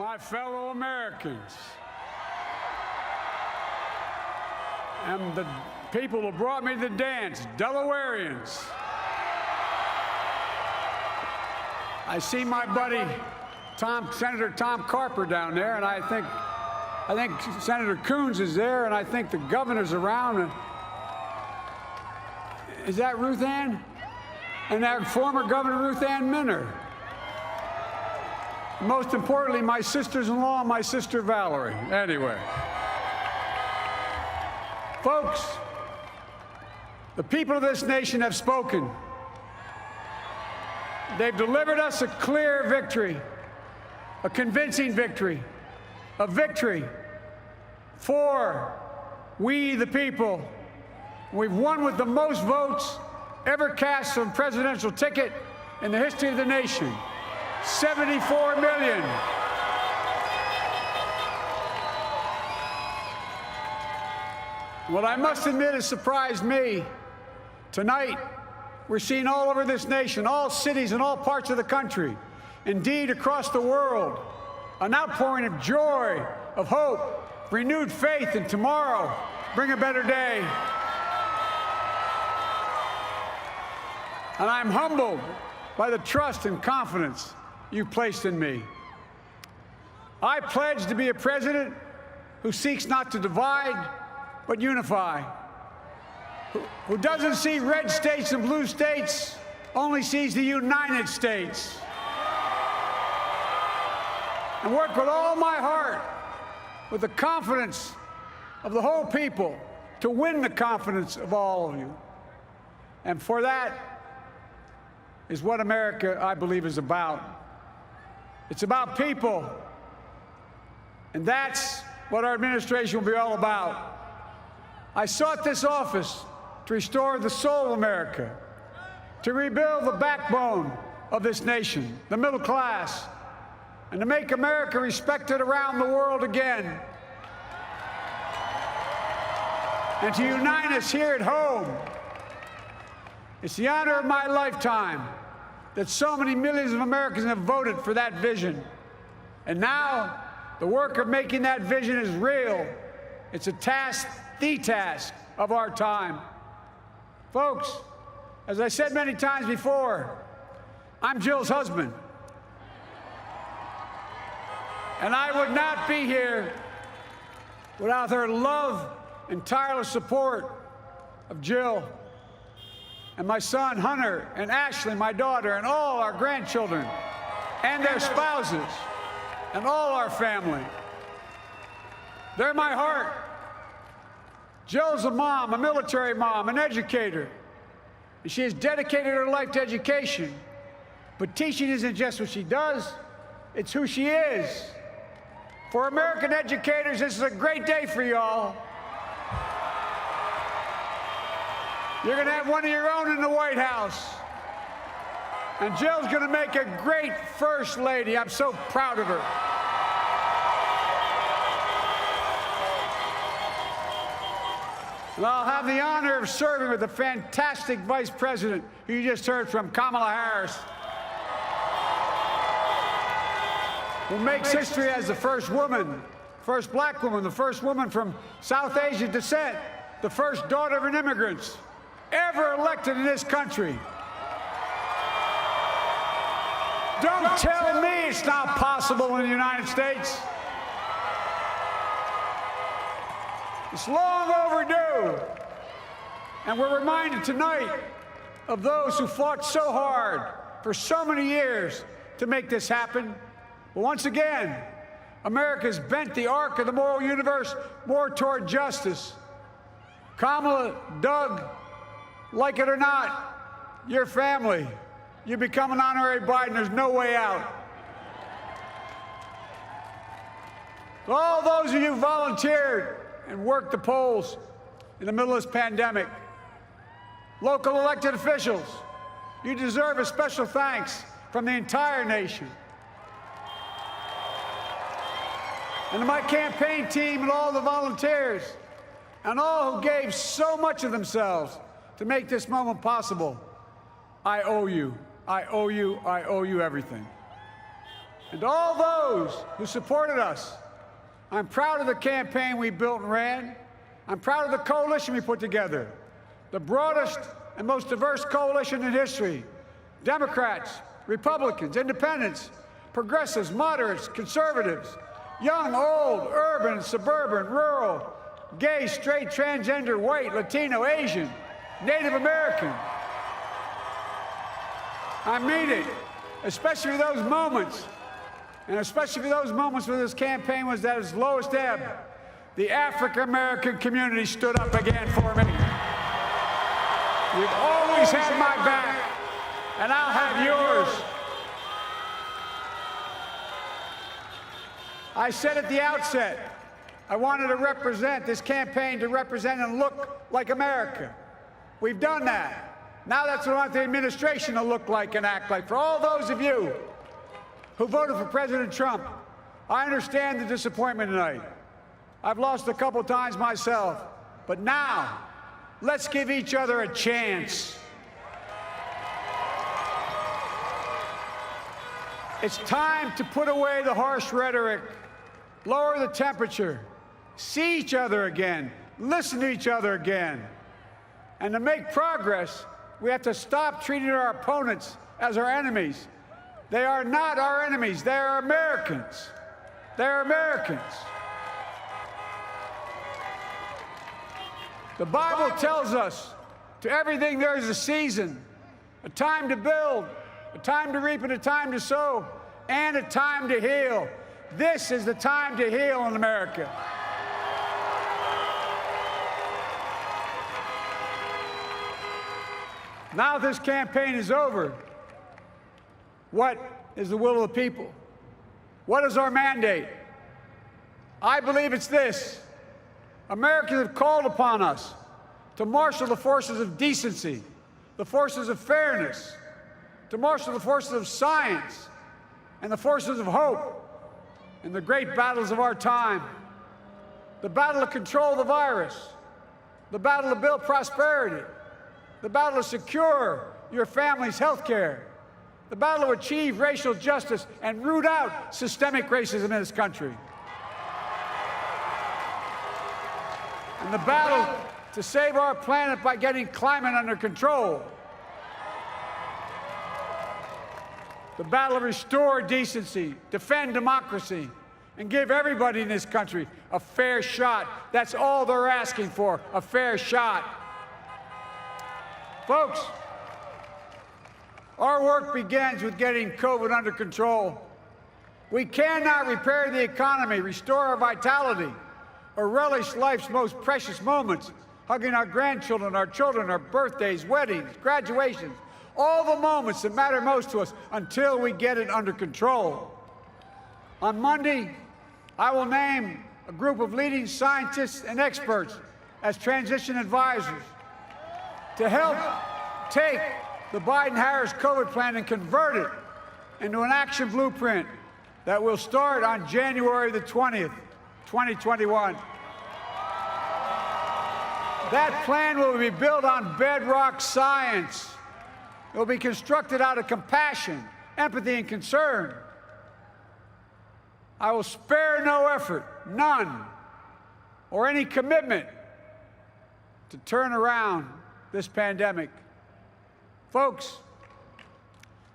my fellow Americans, and the people who brought me to the dance, Delawareans. I see my buddy Senator Tom Carper down there, and I think Senator Coons is there, and I think the governor's around. Is that Ruth Ann? And that former Governor Ruth Ann Minner. Most importantly, my sisters-in-law and my sister Valerie. Anyway. Folks, the people of this nation have spoken. They've delivered us a clear victory, a convincing victory, a victory for we the people. We've won with the most votes ever cast on a presidential ticket in the history of the nation. 74 million. What I must admit has surprised me. Tonight, we're seeing all over this nation, all cities and all parts of the country, indeed across the world, an outpouring of joy, of hope, renewed faith in tomorrow, bring a better day. And I'm humbled by the trust and confidence you've placed in me. I pledge to be a president who seeks not to divide, but unify, who doesn't see red states and blue states, only sees the United States, and work with all my heart, with the confidence of the whole people, to win the confidence of all of you. And for that is what America, I believe, is about. It's about people, and that's what our administration will be all about. I sought this office to restore the soul of America, to rebuild the backbone of this nation, the middle class, and to make America respected around the world again, and to unite us here at home. It's the honor of my lifetime that so many millions of Americans have voted for that vision. And now, the work of making that vision is real. It's a task, the task of our time. Folks, as I said many times before, I'm Jill's husband. And I would not be here without her love and tireless support of Jill, and my son Hunter, and Ashley, my daughter, and all our grandchildren, and their spouses, and all our family. They're my heart. Jill's a mom, a military mom, an educator. And she has dedicated her life to education. But teaching isn't just what she does, it's who she is. For American educators, this is a great day for y'all. You're going to have one of your own in the White House. And Jill's going to make a great First Lady. I'm so proud of her. And I'll have the honor of serving with the fantastic Vice President who you just heard from, Kamala Harris, who makes history as the first woman, first black woman, the first woman from South Asian descent, the first daughter of an immigrant ever elected in this country. Don't tell me it's not possible in the United States. It's long overdue. And we're reminded tonight of those who fought so hard for so many years to make this happen. But once again, America's bent the arc of the moral universe more toward justice. Kamala, Doug, like it or not, your family, you become an honorary Biden, there's no way out. So all those of you who volunteered and worked the polls in the middle of this pandemic, local elected officials, you deserve a special thanks from the entire nation. And to my campaign team and all the volunteers, and all who gave so much of themselves to make this moment possible, I owe you. I owe you. I owe you everything. And to all those who supported us, I'm proud of the campaign we built and ran. I'm proud of the coalition we put together, the broadest and most diverse coalition in history. Democrats, Republicans, independents, progressives, moderates, conservatives, young, old, urban, suburban, rural, gay, straight, transgender, white, Latino, Asian, Native American. I mean it, especially those moments, and especially for those moments when this campaign was at its lowest ebb. The African-American community stood up again for me. You've always had my back, and I'll have yours. I said at the outset, I wanted to represent this campaign to represent and look like America. We've done that. Now that's what I want the administration to look like and act like. For all those of you who voted for President Trump, I understand the disappointment tonight. I've lost a couple times myself, but now let's give each other a chance. It's time to put away the harsh rhetoric, lower the temperature, see each other again, listen to each other again. And to make progress, we have to stop treating our opponents as our enemies. They are not our enemies. They are Americans. They're Americans. The Bible tells us, to everything there is a season, a time to build, a time to reap, and a time to sow, and a time to heal. This is the time to heal in America. Now this campaign is over. What is the will of the people? What is our mandate? I believe it's this. Americans have called upon us to marshal the forces of decency, the forces of fairness, to marshal the forces of science and the forces of hope in the great battles of our time. The battle to control the virus, the battle to build prosperity, the battle to secure your family's health care, the battle to achieve racial justice and root out systemic racism in this country, and the battle to save our planet by getting climate under control, the battle to restore decency, defend democracy, and give everybody in this country a fair shot. That's all they're asking for, a fair shot. Folks, our work begins with getting COVID under control. We cannot repair the economy, restore our vitality, or relish life's most precious moments, hugging our grandchildren, our children, our birthdays, weddings, graduations, all the moments that matter most to us until we get it under control. On Monday, I will name a group of leading scientists and experts as transition advisors to help take the Biden-Harris COVID plan and convert it into an action blueprint that will start on January the 20th, 2021. That plan will be built on bedrock science. It will be constructed out of compassion, empathy, and concern. I will spare no effort, none, or any commitment to turn around this pandemic. Folks,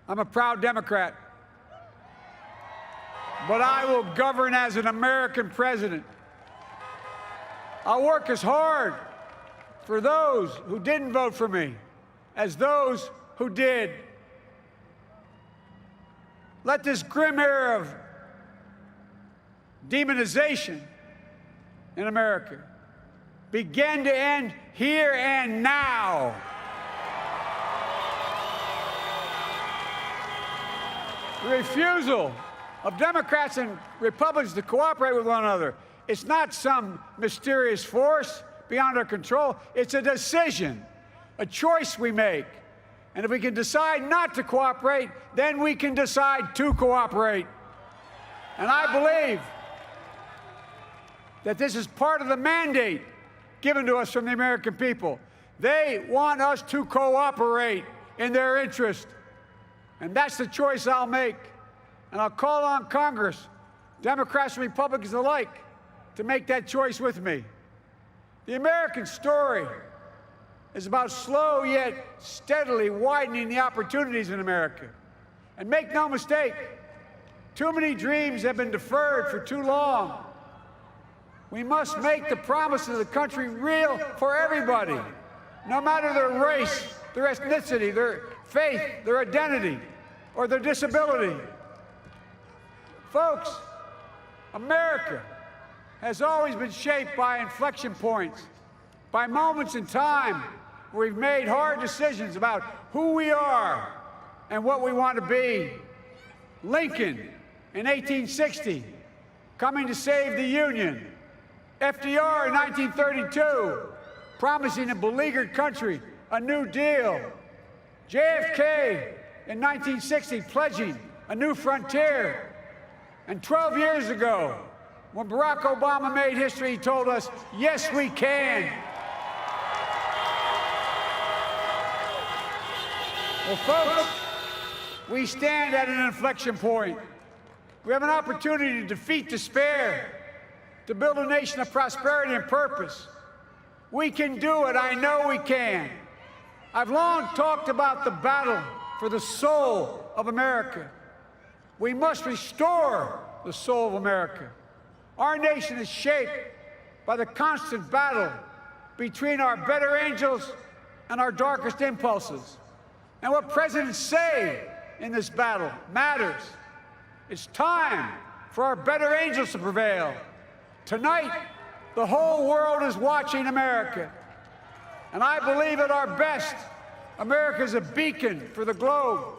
I'm a proud Democrat, but I will govern as an American president. I'll work as hard for those who didn't vote for me as those who did. Let this grim era of demonization in America begin to end here and now. The refusal of Democrats and Republicans to cooperate with one another, it's not some mysterious force beyond our control. It's a decision, a choice we make. And if we can decide not to cooperate, then we can decide to cooperate. And I believe that this is part of the mandate given to us from the American people. They want us to cooperate in their interest. And that's the choice I'll make. And And I'll call on Congress, Democrats and Republicans alike, to make that choice with me. The American story is about slow yet steadily widening the opportunities in America. And make no mistake, too many dreams have been deferred for too long. We must make the promise of the country real for everybody, no matter their race, their ethnicity, their faith, their identity, or their disability. Folks, America has always been shaped by inflection points, by moments in time where we've made hard decisions about who we are and what we want to be. Lincoln in 1860, coming to save the Union. FDR in 1932, promising a beleaguered country a new deal. JFK in 1960, pledging a new frontier. And 12 years ago, when Barack Obama made history, he told us, yes, we can. Well, folks, we stand at an inflection point. We have an opportunity to defeat despair, to build a nation of prosperity and purpose. We can do it. I know we can. I've long talked about the battle for the soul of America. We must restore the soul of America. Our nation is shaped by the constant battle between our better angels and our darkest impulses. And what presidents say in this battle matters. It's time for our better angels to prevail. Tonight, the whole world is watching America. And I believe at our best, America is a beacon for the globe.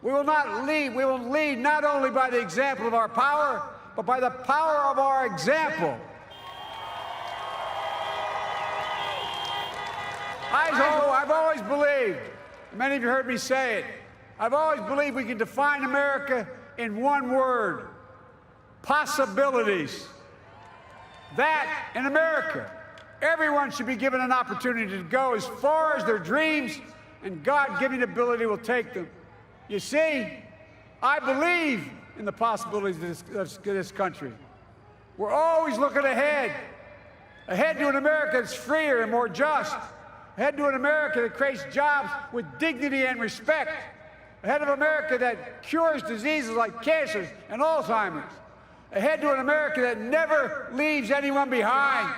We will lead not only by the example of our power, but by the power of our example. I've always believed, many of you heard me say it, I've always believed we can define America in one word: possibilities. That, in America, everyone should be given an opportunity to go as far as their dreams and God-given ability will take them. You see, I believe in the possibilities of this country. We're always looking ahead to an America that's freer and more just, ahead to an America that creates jobs with dignity and respect, ahead of America that cures diseases like cancer and Alzheimer's, ahead to an America that never leaves anyone behind,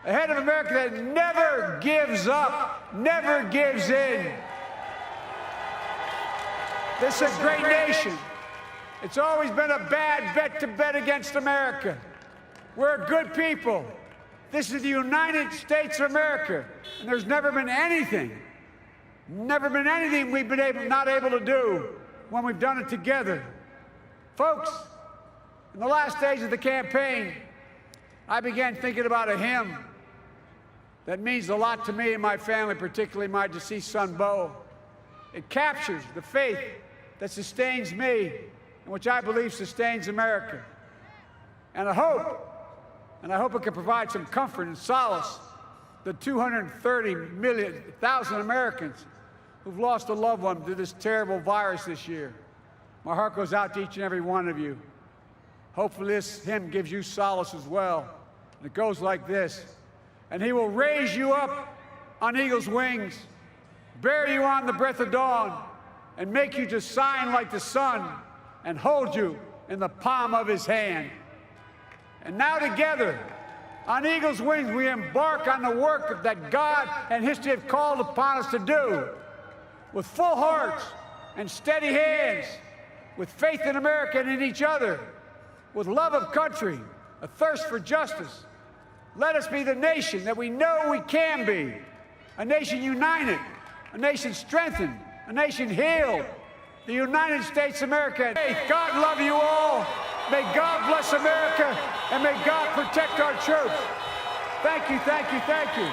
ahead of America that never gives up, never gives in. This is a great nation. It's always been a bad bet to bet against America. We're a good people. This is the United States of America, and there's never been anything we've been not able to do when we've done it together. Folks, in the last days of the campaign, I began thinking about a hymn that means a lot to me and my family, particularly my deceased son, Bo. It captures the faith that sustains me and which I believe sustains America. And I hope it can provide some comfort and solace to 230,000 Americans who've lost a loved one to this terrible virus this year. My heart goes out to each and every one of you. Hopefully this hymn gives you solace as well. And it goes like this: and he will raise you up on eagle's wings, bear you on the breath of dawn, and make you to shine like the sun, and hold you in the palm of his hand. And now together, on eagle's wings, we embark on the work that God and history have called upon us to do. With full hearts and steady hands, with faith in America and in each other, with love of country, a thirst for justice, let us be the nation that we know we can be. A nation united, a nation strengthened, a nation healed. The United States of America. May God love you all. May God bless America, and may God protect our troops. Thank you, thank you, thank you.